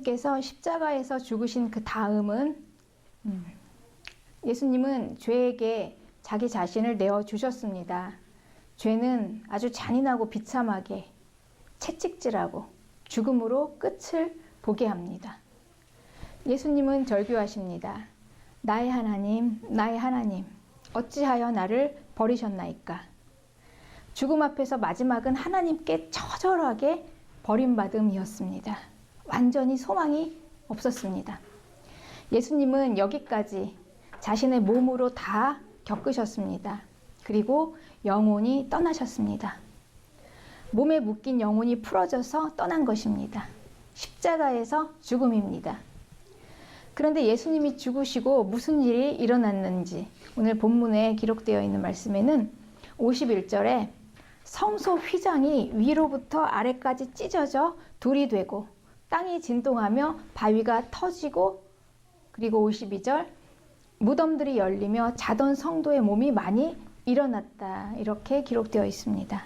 예수님께서 십자가에서 죽으신 그 다음은 예수님은 죄에게 자기 자신을 내어주셨습니다. 죄는 아주 잔인하고 비참하게 채찍질하고 죽음으로 끝을 보게 합니다. 예수님은 절규하십니다. 나의 하나님, 나의 하나님, 어찌하여 나를 버리셨나이까? 죽음 앞에서 마지막은 하나님께 처절하게 버림받음이었습니다. 완전히 소망이 없었습니다. 예수님은 여기까지 자신의 몸으로 다 겪으셨습니다. 그리고 영혼이 떠나셨습니다. 몸에 묶인 영혼이 풀어져서 떠난 것입니다. 십자가에서 죽음입니다. 그런데 예수님이 죽으시고 무슨 일이 일어났는지 오늘 본문에 기록되어 있는 말씀에는 51절에 성소 휘장이 위로부터 아래까지 찢어져 돌이 되고 땅이 진동하며 바위가 터지고, 그리고 52절 무덤들이 열리며 자던 성도의 몸이 많이 일어났다, 이렇게 기록되어 있습니다.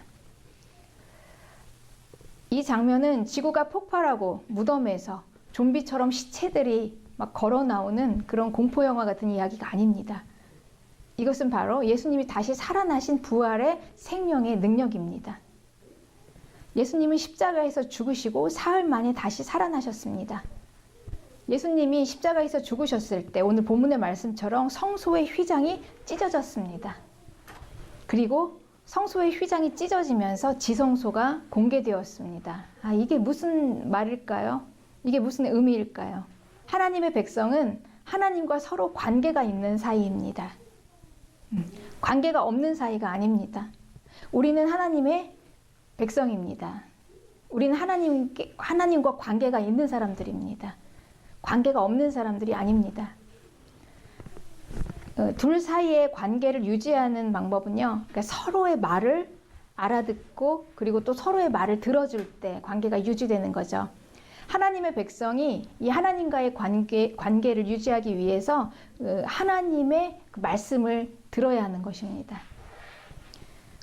이 장면은 지구가 폭발하고 무덤에서 좀비처럼 시체들이 막 걸어 나오는 그런 공포영화 같은 이야기가 아닙니다. 이것은 바로 예수님이 다시 살아나신 부활의 생명의 능력입니다. 예수님은 십자가에서 죽으시고 사흘 만에 다시 살아나셨습니다. 예수님이 십자가에서 죽으셨을 때 오늘 본문의 말씀처럼 성소의 휘장이 찢어졌습니다. 그리고 성소의 휘장이 찢어지면서 지성소가 공개되었습니다. 이게 무슨 말일까요? 이게 무슨 의미일까요? 하나님의 백성은 하나님과 서로 관계가 있는 사이입니다. 관계가 없는 사이가 아닙니다. 우리는 하나님의 백성입니다. 우리는 하나님과 관계가 있는 사람들입니다. 관계가 없는 사람들이 아닙니다. 둘 사이의 관계를 유지하는 방법은요, 그러니까 서로의 말을 알아듣고 그리고 또 서로의 말을 들어줄 때 관계가 유지되는 거죠. 하나님의 백성이 이 하나님과의 관계를 유지하기 위해서 하나님의 그 말씀을 들어야 하는 것입니다.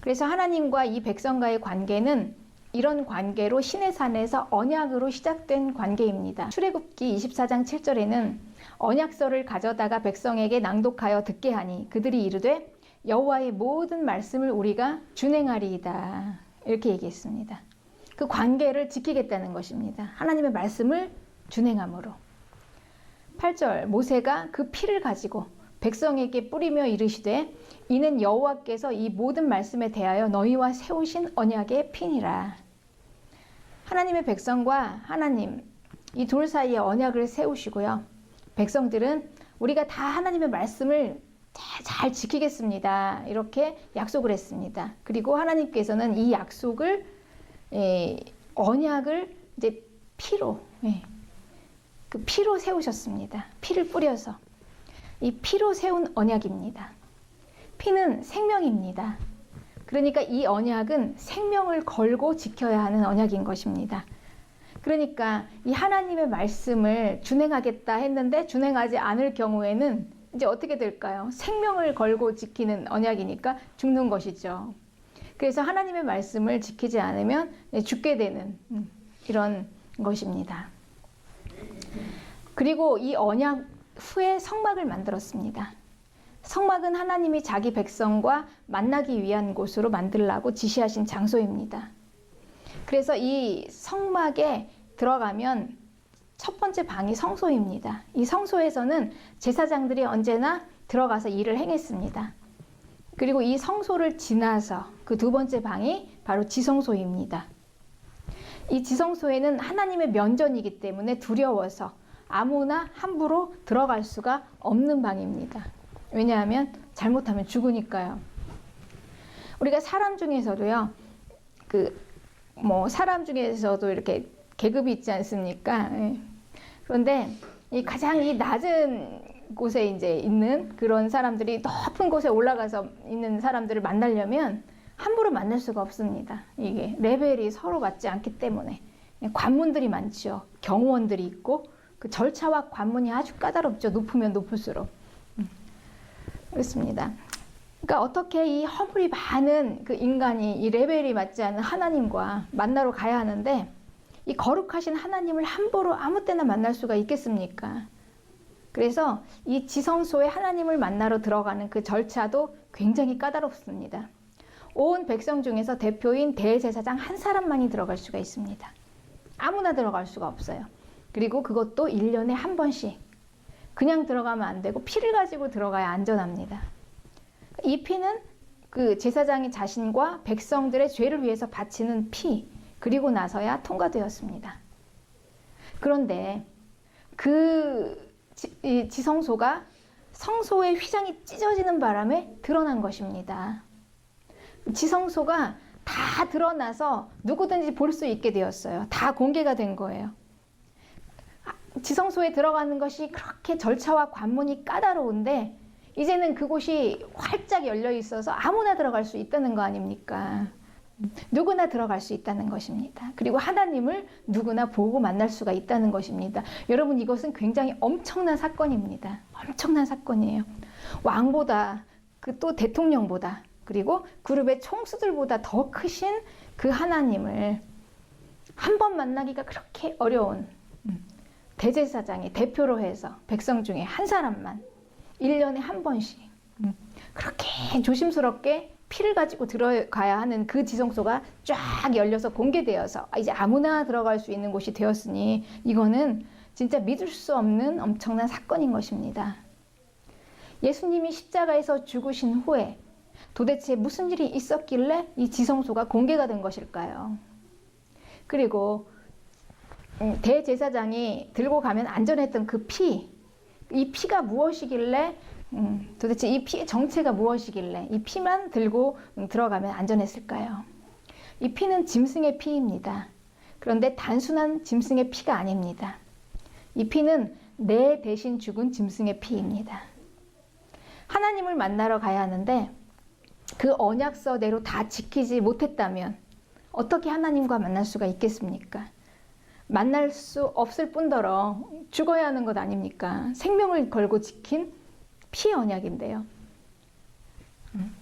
그래서 하나님과 이 백성과의 관계는 이런 관계로 시내산에서 언약으로 시작된 관계입니다. 출애굽기 24장 7절에는 언약서를 가져다가 백성에게 낭독하여 듣게 하니 그들이 이르되 여호와의 모든 말씀을 우리가 준행하리이다, 이렇게 얘기했습니다. 그 관계를 지키겠다는 것입니다. 하나님의 말씀을 준행함으로. 8절 모세가 그 피를 가지고 백성에게 뿌리며 이르시되 이는 여호와께서 이 모든 말씀에 대하여 너희와 세우신 언약의 피니라. 하나님의 백성과 하나님, 이 둘 사이에 언약을 세우시고요. 백성들은 우리가 다 하나님의 말씀을 잘 지키겠습니다, 이렇게 약속을 했습니다. 그리고 하나님께서는 이 약속을 언약을 이제 피로, 그 피로 세우셨습니다. 피를 뿌려서. 이 피로 세운 언약입니다. 피는 생명입니다. 그러니까 이 언약은 생명을 걸고 지켜야 하는 언약인 것입니다. 그러니까 이 하나님의 말씀을 준행하겠다 했는데 준행하지 않을 경우에는 이제 어떻게 될까요? 생명을 걸고 지키는 언약이니까 죽는 것이죠. 그래서 하나님의 말씀을 지키지 않으면 죽게 되는 이런 것입니다. 그리고 이 언약 후에 성막을 만들었습니다. 성막은 하나님이 자기 백성과 만나기 위한 곳으로 만들라고 지시하신 장소입니다. 그래서 이 성막에 들어가면 첫 번째 방이 성소입니다. 이 성소에서는 제사장들이 언제나 들어가서 일을 행했습니다. 그리고 이 성소를 지나서 그 두 번째 방이 바로 지성소입니다. 이 지성소에는 하나님의 면전이기 때문에 두려워서 아무나 함부로 들어갈 수가 없는 방입니다. 왜냐하면 잘못하면 죽으니까요. 우리가 사람 중에서도요, 사람 중에서도 이렇게 계급이 있지 않습니까? 그런데 가장 낮은 곳에 이제 있는 그런 사람들이 높은 곳에 올라가서 있는 사람들을 만나려면 함부로 만날 수가 없습니다. 이게 레벨이 서로 맞지 않기 때문에. 관문들이 많죠. 경호원들이 있고 그 절차와 관문이 아주 까다롭죠. 높으면 높을수록. 그렇습니다. 그러니까 어떻게 이 허물이 많은 그 인간이 이 레벨이 맞지 않은 하나님과 만나러 가야 하는데 이 거룩하신 하나님을 함부로 아무 때나 만날 수가 있겠습니까? 그래서 이 지성소에 하나님을 만나러 들어가는 그 절차도 굉장히 까다롭습니다. 온 백성 중에서 대표인 대제사장 한 사람만이 들어갈 수가 있습니다. 아무나 들어갈 수가 없어요. 그리고 그것도 1년에 한 번씩. 그냥 들어가면 안 되고 피를 가지고 들어가야 안전합니다. 이 피는 그 제사장이 자신과 백성들의 죄를 위해서 바치는 피, 그리고 나서야 통과되었습니다. 그런데 그 지성소가 성소의 휘장이 찢어지는 바람에 드러난 것입니다. 지성소가 다 드러나서 누구든지 볼 수 있게 되었어요. 다 공개가 된 거예요. 지성소에 들어가는 것이 그렇게 절차와 관문이 까다로운데 이제는 그곳이 활짝 열려 있어서 아무나 들어갈 수 있다는 거 아닙니까? 누구나 들어갈 수 있다는 것입니다. 그리고 하나님을 누구나 보고 만날 수가 있다는 것입니다. 여러분, 이것은 굉장히 엄청난 사건입니다. 엄청난 사건이에요. 왕보다, 그 또 대통령보다, 그리고 그룹의 총수들보다 더 크신 그 하나님을 한 번 만나기가 그렇게 어려운 대제사장이 대표로 해서 백성 중에 한 사람만 1년에 한 번씩 그렇게 조심스럽게 피를 가지고 들어가야 하는 그 지성소가 쫙 열려서 공개되어서 이제 아무나 들어갈 수 있는 곳이 되었으니 이거는 진짜 믿을 수 없는 엄청난 사건인 것입니다. 예수님이 십자가에서 죽으신 후에 도대체 무슨 일이 있었길래 이 지성소가 공개가 된 것일까요? 그리고 대제사장이 들고 가면 안전했던 그 피, 이 피가 무엇이길래 도대체 이 피의 정체가 무엇이길래 이 피만 들고 들어가면 안전했을까요? 이 피는 짐승의 피입니다. 그런데 단순한 짐승의 피가 아닙니다. 이 피는 내 대신 죽은 짐승의 피입니다. 하나님을 만나러 가야 하는데 그 언약서대로 다 지키지 못했다면 어떻게 하나님과 만날 수가 있겠습니까? 만날 수 없을 뿐더러 죽어야 하는 것 아닙니까? 생명을 걸고 지킨 피 언약인데요.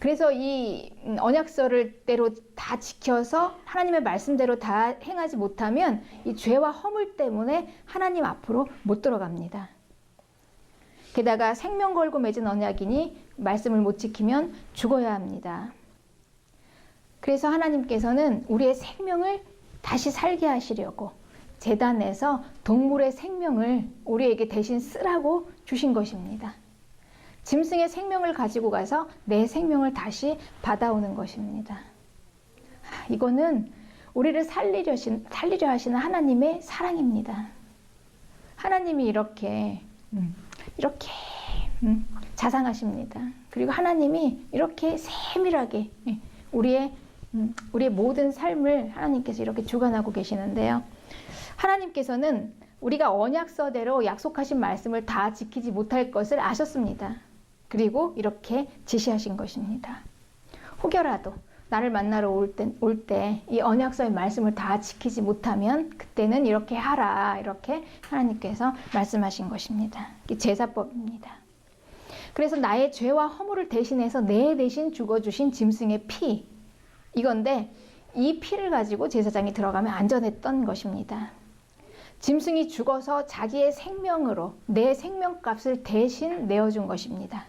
그래서 이 언약서를 대로 다 지켜서 하나님의 말씀대로 다 행하지 못하면 이 죄와 허물 때문에 하나님 앞으로 못 들어갑니다. 게다가 생명 걸고 맺은 언약이니 말씀을 못 지키면 죽어야 합니다. 그래서 하나님께서는 우리의 생명을 다시 살게 하시려고 제단에서 동물의 생명을 우리에게 대신 쓰라고 주신 것입니다. 짐승의 생명을 가지고 가서 내 생명을 다시 받아오는 것입니다. 이거는 우리를 살리려 하시는 하나님의 사랑입니다. 하나님이 이렇게 자상하십니다. 그리고 하나님이 이렇게 세밀하게 우리의 모든 삶을 하나님께서 이렇게 주관하고 계시는데요. 하나님께서는 우리가 언약서대로 약속하신 말씀을 다 지키지 못할 것을 아셨습니다. 그리고 이렇게 지시하신 것입니다. 혹여라도 나를 만나러 올 때 이 언약서의 말씀을 다 지키지 못하면 그때는 이렇게 하라, 이렇게 하나님께서 말씀하신 것입니다. 이게 제사법입니다. 그래서 나의 죄와 허물을 대신해서 내 대신 죽어주신 짐승의 피, 이건데 이 피를 가지고 제사장이 들어가면 안전했던 것입니다. 짐승이 죽어서 자기의 생명으로 내 생명값을 대신 내어준 것입니다.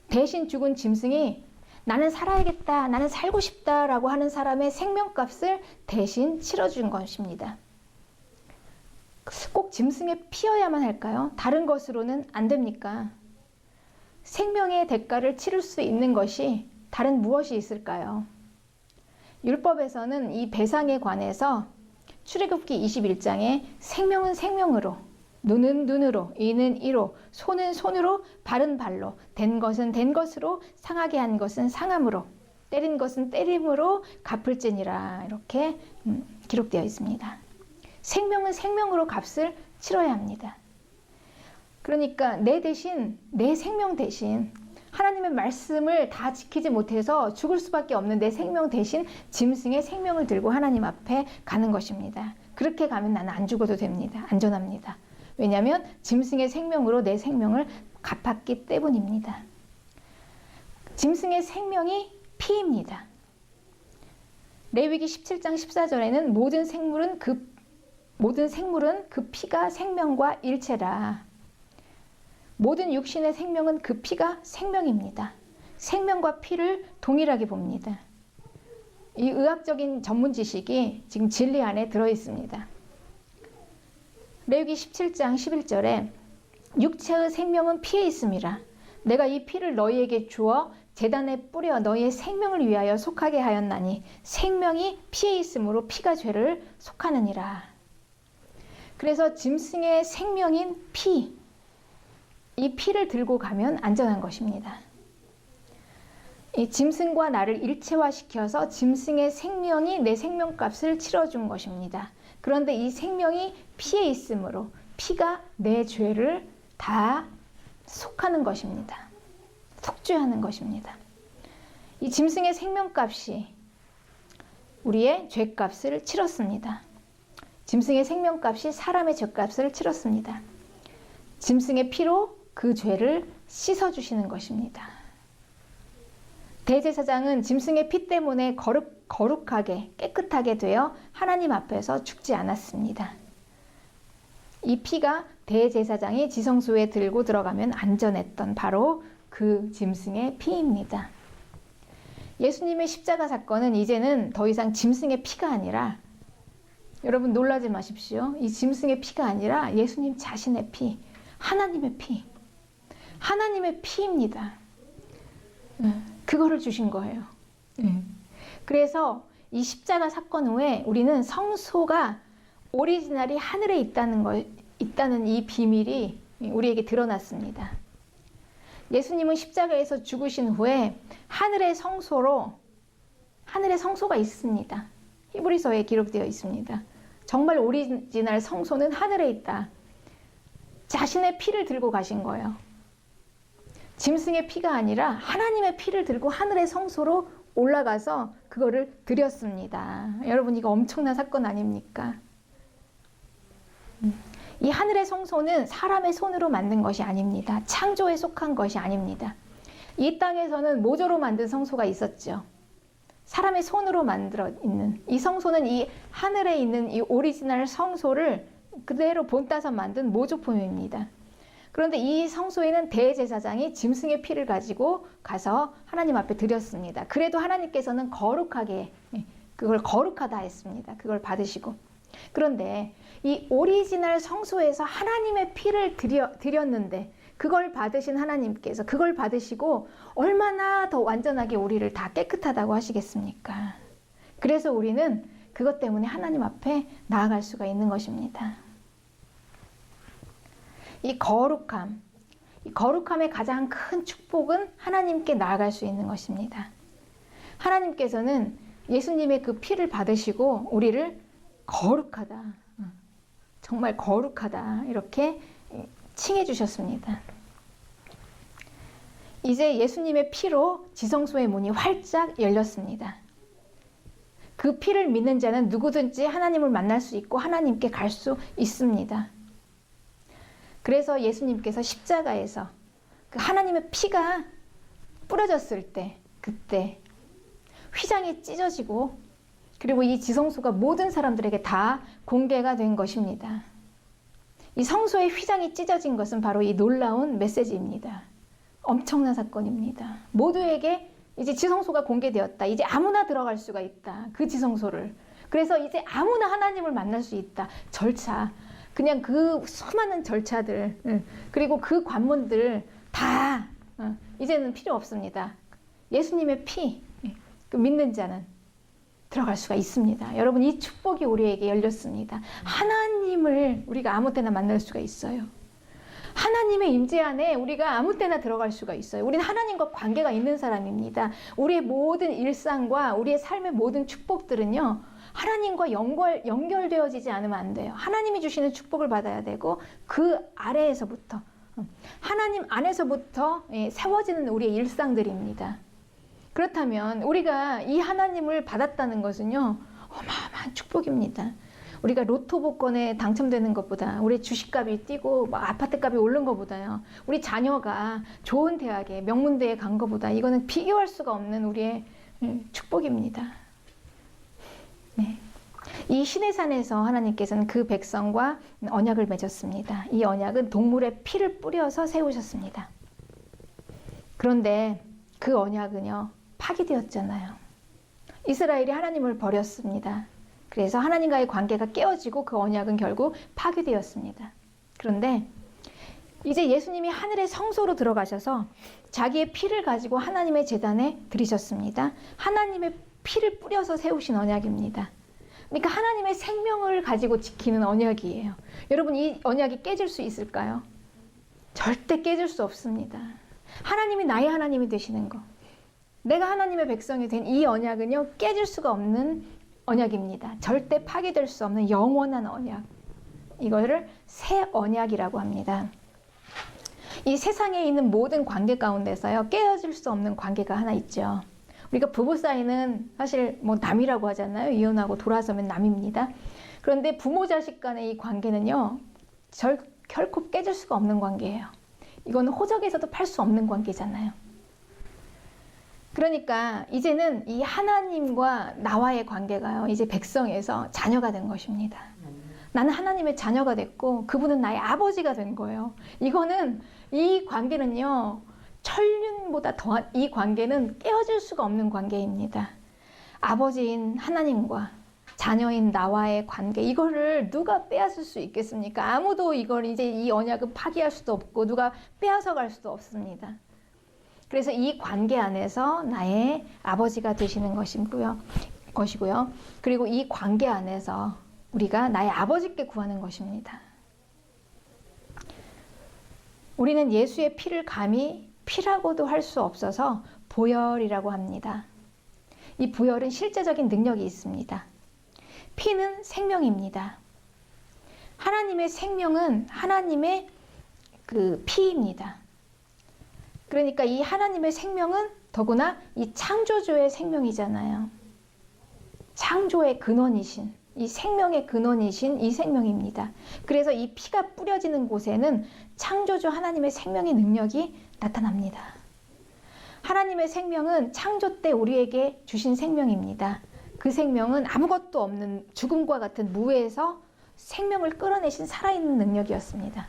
대신 죽은 짐승이 나는 살아야겠다, 나는 살고 싶다 라고 하는 사람의 생명값을 대신 치러준 것입니다. 꼭 짐승의 피여야만 할까요? 다른 것으로는 안 됩니까? 생명의 대가를 치를 수 있는 것이 다른 무엇이 있을까요? 율법에서는 이 배상에 관해서 출애굽기 21장에 생명은 생명으로, 눈은 눈으로, 이는 이로, 손은 손으로, 발은 발로, 된 것은 된 것으로, 상하게 한 것은 상함으로, 때린 것은 때림으로 갚을지니라, 이렇게 기록되어 있습니다. 생명은 생명으로 값을 치러야 합니다. 그러니까 내 대신, 내 생명 대신 하나님의 말씀을 다 지키지 못해서 죽을 수밖에 없는 내 생명 대신 짐승의 생명을 들고 하나님 앞에 가는 것입니다. 그렇게 가면 나는 안 죽어도 됩니다. 안전합니다. 왜냐하면 짐승의 생명으로 내 생명을 갚았기 때문입니다. 짐승의 생명이 피입니다. 레위기 17장 14절에는 모든 생물은 그 모든 생물은 그 피가 생명과 일체라. 모든 육신의 생명은 그 피가 생명입니다. 생명과 피를 동일하게 봅니다. 이 의학적인 전문 지식이 지금 진리 안에 들어 있습니다. 레위기 17장 11절에 육체의 생명은 피에 있음이라. 내가 이 피를 너희에게 주어 제단에 뿌려 너희의 생명을 위하여 속하게 하였나니 생명이 피에 있으므로 피가 죄를 속하느니라. 그래서 짐승의 생명인 피, 이 피를 들고 가면 안전한 것입니다. 이 짐승과 나를 일체화시켜서 짐승의 생명이 내 생명값을 치러준 것입니다. 그런데 이 생명이 피에 있으므로 피가 내 죄를 다 속하는 것입니다. 속죄하는 것입니다. 이 짐승의 생명값이 우리의 죄값을 치렀습니다. 짐승의 생명값이 사람의 죄값을 치렀습니다. 짐승의 피로 그 죄를 씻어주시는 것입니다. 대제사장은 짐승의 피 때문에 거룩하게 깨끗하게 되어 하나님 앞에서 죽지 않았습니다. 이 피가 대제사장이 지성소에 들고 들어가면 안전했던 바로 그 짐승의 피입니다. 예수님의 십자가 사건은 이제는 더 이상 짐승의 피가 아니라, 여러분 놀라지 마십시오. 이 짐승의 피가 아니라 예수님 자신의 피, 하나님의 피, 하나님의 피입니다. 그거를 주신 거예요. 그래서 이 십자가 사건 후에 우리는 성소가 오리지널이 하늘에 있다는 이 비밀이 우리에게 드러났습니다. 예수님은 십자가에서 죽으신 후에 하늘의 성소가 있습니다. 히브리서에 기록되어 있습니다. 정말 오리지널 성소는 하늘에 있다. 자신의 피를 들고 가신 거예요. 짐승의 피가 아니라 하나님의 피를 들고 하늘의 성소로 올라가서 그거를 드렸습니다. 여러분, 이거 엄청난 사건 아닙니까? 이 하늘의 성소는 사람의 손으로 만든 것이 아닙니다. 창조에 속한 것이 아닙니다. 이 땅에서는 모조로 만든 성소가 있었죠. 사람의 손으로 만들어 있는 이 성소는 이 하늘에 있는 이 오리지널 성소를 그대로 본따서 만든 모조품입니다. 그런데 이 성소에는 대제사장이 짐승의 피를 가지고 가서 하나님 앞에 드렸습니다. 그래도 하나님께서는 거룩하게, 그걸 거룩하다 했습니다. 그걸 받으시고. 그런데 이 오리지널 성소에서 하나님의 피를 드렸는데 그걸 받으신 하나님께서 그걸 받으시고 얼마나 더 완전하게 우리를 다 깨끗하다고 하시겠습니까? 그래서 우리는 그것 때문에 하나님 앞에 나아갈 수가 있는 것입니다. 이 거룩함의 가장 큰 축복은 하나님께 나아갈 수 있는 것입니다. 하나님께서는 예수님의 그 피를 받으시고 우리를 거룩하다, 정말 거룩하다 이렇게 칭해 주셨습니다. 이제 예수님의 피로 지성소의 문이 활짝 열렸습니다. 그 피를 믿는 자는 누구든지 하나님을 만날 수 있고 하나님께 갈 수 있습니다. 그래서 예수님께서 십자가에서 그 하나님의 피가 뿌려졌을 때, 그때 휘장이 찢어지고 그리고 이 지성소가 모든 사람들에게 다 공개가 된 것입니다. 이 성소의 휘장이 찢어진 것은 바로 이 놀라운 메시지입니다. 엄청난 사건입니다. 모두에게 이제 지성소가 공개되었다. 이제 아무나 들어갈 수가 있다. 그 지성소를. 그래서 이제 아무나 하나님을 만날 수 있다. 절차. 그냥 그 수많은 절차들, 그리고 그 관문들 다 이제는 필요 없습니다. 예수님의 피, 그 믿는 자는 들어갈 수가 있습니다. 여러분, 이 축복이 우리에게 열렸습니다. 하나님을 우리가 아무 때나 만날 수가 있어요. 하나님의 임재 안에 우리가 아무 때나 들어갈 수가 있어요. 우리는 하나님과 관계가 있는 사람입니다. 우리의 모든 일상과 우리의 삶의 모든 축복들은요, 하나님과 연결되어지지 않으면 안 돼요. 하나님이 주시는 축복을 받아야 되고 그 아래에서부터, 하나님 안에서부터 세워지는 우리의 일상들입니다. 그렇다면 우리가 이 하나님을 받았다는 것은요, 어마어마한 축복입니다. 우리가 로또 복권에 당첨되는 것보다, 우리 주식값이 뛰고 아파트값이 오른 것보다요, 우리 자녀가 좋은 대학에 명문대에 간 것보다 이거는 비교할 수가 없는 우리의 축복입니다. 네. 이 시내산에서 하나님께서는 그 백성과 언약을 맺었습니다. 이 언약은 동물의 피를 뿌려서 세우셨습니다. 그런데 그 언약은요, 파기되었잖아요. 이스라엘이 하나님을 버렸습니다. 그래서 하나님과의 관계가 깨어지고 그 언약은 결국 파기되었습니다. 그런데 이제 예수님이 하늘의 성소로 들어가셔서 자기의 피를 가지고 하나님의 제단에 드리셨습니다. 하나님의 피를 뿌려서 세우신 언약입니다. 그러니까 하나님의 생명을 가지고 지키는 언약이에요. 여러분, 이 언약이 깨질 수 있을까요? 절대 깨질 수 없습니다. 하나님이 나의 하나님이 되시는 거, 내가 하나님의 백성이 된 이 언약은요, 깨질 수가 없는 언약입니다. 절대 파괴될 수 없는 영원한 언약. 이거를 새 언약이라고 합니다. 이 세상에 있는 모든 관계 가운데서요, 깨어질 수 없는 관계가 하나 있죠. 우리가 부부 사이는 사실 뭐 남이라고 하잖아요. 이혼하고 돌아서면 남입니다. 그런데 부모 자식 간의 이 관계는요, 결코 깨질 수가 없는 관계예요. 이거는 호적에서도 팔 수 없는 관계잖아요. 그러니까 이제는 이 하나님과 나와의 관계가요, 이제 백성에서 자녀가 된 것입니다. 나는 하나님의 자녀가 됐고 그분은 나의 아버지가 된 거예요. 이거는, 이 관계는요, 천륜보다 더한, 이 관계는 깨어질 수가 없는 관계입니다. 아버지인 하나님과 자녀인 나와의 관계, 이거를 누가 빼앗을 수 있겠습니까? 아무도 이걸, 이제 이 언약은 파기할 수도 없고 누가 빼앗아 갈 수도 없습니다. 그래서 이 관계 안에서 나의 아버지가 되시는 것이고요. 그리고 이 관계 안에서 우리가 나의 아버지께 구하는 것입니다. 우리는 예수의 피를 감히 피라고도 할 수 없어서 보혈이라고 합니다. 이 보혈은 실제적인 능력이 있습니다. 피는 생명입니다. 하나님의 생명은 하나님의 그 피입니다. 그러니까 이 하나님의 생명은 더구나 이 창조주의 생명이잖아요. 창조의 근원이신, 이 생명의 근원이신 이 생명입니다. 그래서 이 피가 뿌려지는 곳에는 창조주 하나님의 생명의 능력이 나타납니다. 하나님의 생명은 창조 때 우리에게 주신 생명입니다. 그 생명은 아무것도 없는 죽음과 같은 무에서 생명을 끌어내신 살아있는 능력이었습니다.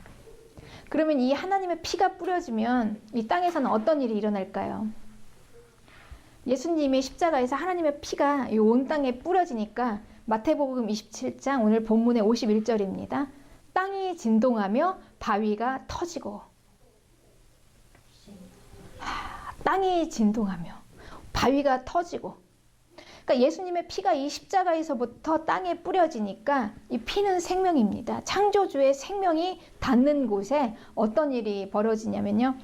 그러면 이 하나님의 피가 뿌려지면 이 땅에서는 어떤 일이 일어날까요? 예수님의 십자가에서 하나님의 피가 이 온 땅에 뿌려지니까 마태복음 27장 오늘 본문의 51절입니다. 땅이 진동하며 바위가 터지고, 땅이 진동하며 바위가 터지고, 그러니까 예수님의 피가 이 십자가에서부터 땅에 뿌려지니까 이 피는 생명입니다. 창조주의 생명이 닿는 곳에 어떤 일이 벌어지냐면요,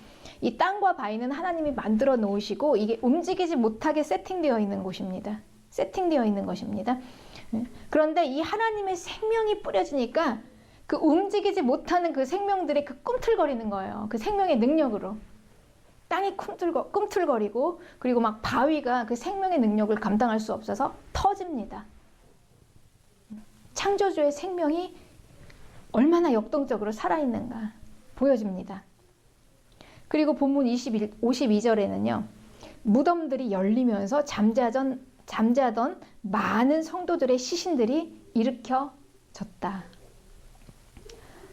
이 땅과 바위는 하나님이 만들어 놓으시고 이게 움직이지 못하게 세팅되어 있는 곳입니다. 세팅되어 있는 것입니다. 그런데 이 하나님의 생명이 뿌려지니까 그 움직이지 못하는 그 생명들이 그 꿈틀거리는 거예요. 그 생명의 능력으로. 땅이 꿈틀거리고, 그리고 막 바위가 그 생명의 능력을 감당할 수 없어서 터집니다. 창조주의 생명이 얼마나 역동적으로 살아있는가 보여집니다. 그리고 본문 52절에는요, 무덤들이 열리면서 잠자던 많은 성도들의 시신들이 일으켜졌다.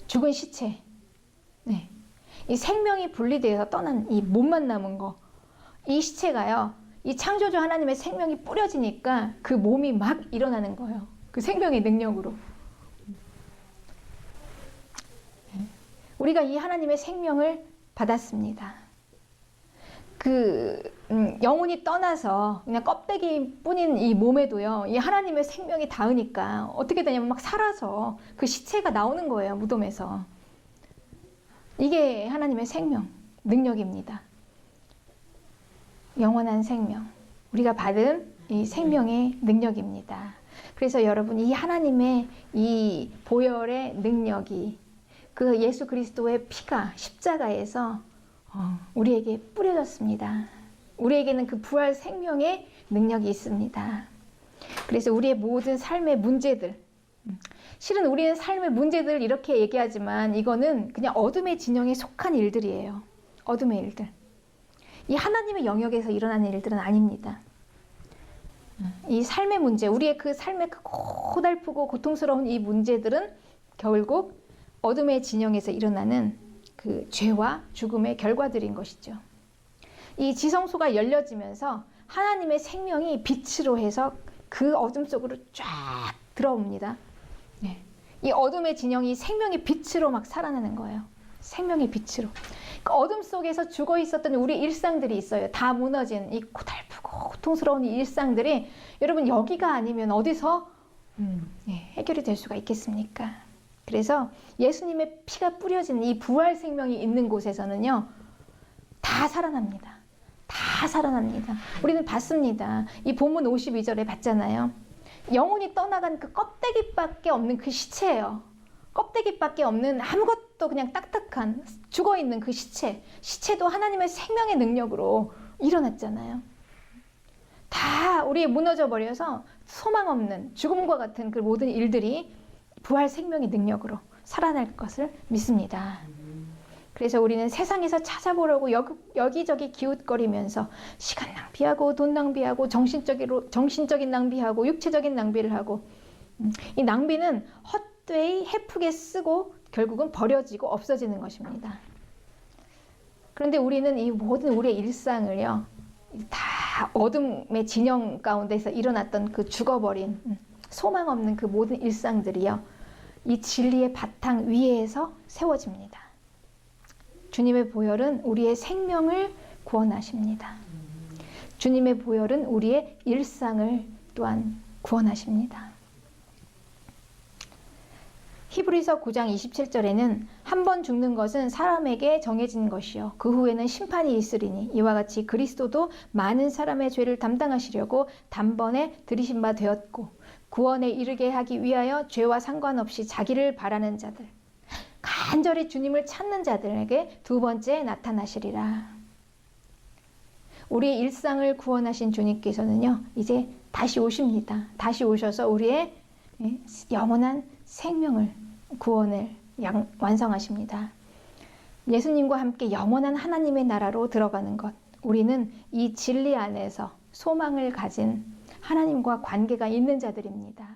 죽은 시체. 네. 이 생명이 분리되어서 떠난 이 몸만 남은 거, 이 시체가요, 이 창조주 하나님의 생명이 뿌려지니까 그 몸이 막 일어나는 거예요. 그 생명의 능력으로. 우리가 이 하나님의 생명을 받았습니다. 영혼이 떠나서 그냥 껍데기뿐인 이 몸에도요, 이 하나님의 생명이 닿으니까 어떻게 되냐면 막 살아서 그 시체가 나오는 거예요, 무덤에서. 이게 하나님의 생명, 능력입니다. 영원한 생명, 우리가 받은 이 생명의 능력입니다. 그래서 여러분, 이 하나님의 이 보혈의 능력이, 그 예수 그리스도의 피가 십자가에서 우리에게 뿌려졌습니다. 우리에게는 그 부활 생명의 능력이 있습니다. 그래서 우리의 모든 삶의 문제들, 실은 우리의 삶의 문제들 이렇게 얘기하지만 이거는 그냥 어둠의 진영에 속한 일들이에요. 어둠의 일들. 이 하나님의 영역에서 일어나는 일들은 아닙니다. 이 삶의 문제, 우리의 그 삶의 그 고달프고 고통스러운 이 문제들은 결국 어둠의 진영에서 일어나는 그 죄와 죽음의 결과들인 것이죠. 이 지성소가 열려지면서 하나님의 생명이 빛으로 해서 그 어둠 속으로 쫙 들어옵니다. 네. 이 어둠의 진영이 생명의 빛으로 막 살아나는 거예요. 생명의 빛으로. 그 어둠 속에서 죽어 있었던 우리 일상들이 있어요. 다 무너진 이 고달프고 고통스러운 이 일상들이 여러분 여기가 아니면 어디서 해결이 될 수가 있겠습니까? 그래서 예수님의 피가 뿌려진 이 부활 생명이 있는 곳에서는요, 다 살아납니다. 다 살아납니다. 우리는 봤습니다. 이 본문 52절에 봤잖아요. 영혼이 떠나간 그 껍데기밖에 없는 그 시체예요. 껍데기밖에 없는 아무것도 그냥 딱딱한 죽어있는 그 시체도 하나님의 생명의 능력으로 일어났잖아요. 다 우리 무너져 버려서 소망 없는 죽음과 같은 그 모든 일들이 부활 생명의 능력으로 살아날 것을 믿습니다. 그래서 우리는 세상에서 찾아보려고 여기저기 기웃거리면서 시간 낭비하고 돈 낭비하고 정신적인 낭비하고 육체적인 낭비를 하고, 이 낭비는 헛되이 헤프게 쓰고 결국은 버려지고 없어지는 것입니다. 그런데 우리는 이 모든 우리의 일상을요, 다 어둠의 진영 가운데서 일어났던 그 죽어버린 소망 없는 그 모든 일상들이요, 이 진리의 바탕 위에서 세워집니다. 주님의 보혈은 우리의 생명을 구원하십니다. 주님의 보혈은 우리의 일상을 또한 구원하십니다. 히브리서 9장 27절에는 한 번 죽는 것은 사람에게 정해진 것이요 그 후에는 심판이 있으리니 이와 같이 그리스도도 많은 사람의 죄를 담당하시려고 단번에 들이신 바 되었고 구원에 이르게 하기 위하여 죄와 상관없이 자기를 바라는 자들, 간절히 주님을 찾는 자들에게 두 번째 나타나시리라. 우리의 일상을 구원하신 주님께서는요, 이제 다시 오십니다. 다시 오셔서 우리의 영원한 생명을, 구원을 완성하십니다. 예수님과 함께 영원한 하나님의 나라로 들어가는 것, 우리는 이 진리 안에서 소망을 가진 하나님과 관계가 있는 자들입니다.